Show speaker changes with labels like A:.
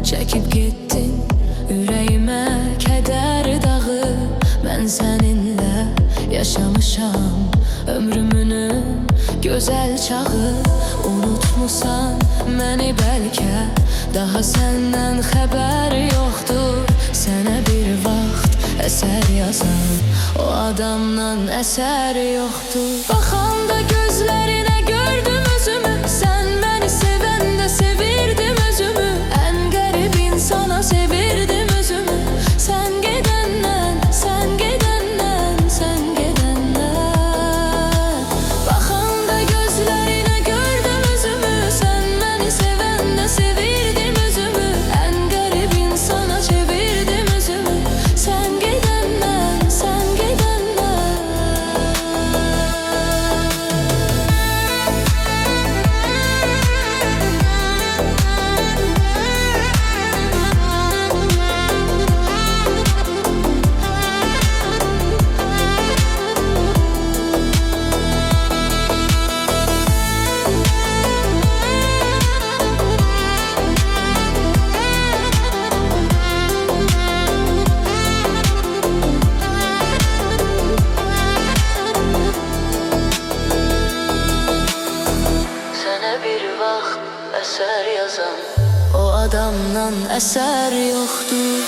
A: Çekip gittin yüreğime keder dağı. Ben seninle yaşamışam ömrümün güzel çağı. Unutmusan beni belki, daha senden haber yoktur. Sənə bir vaxt eser yazan o adamdan eser yoktur. Baxanda gözlerine gördüm özümü, sen beni sevende sevirdim özümü. En garip insana sevirdim özümü. Sen gidenden, sen gidenden, sen gidenden. Baxanda gözlerine gördüm özümü, sen beni sevende sevirdim özümü. En garip insana çevirdim özümü. Sen gidenden, sen gidenden. Sənə bir vaxt eser yazan o adamdan eser yoktur.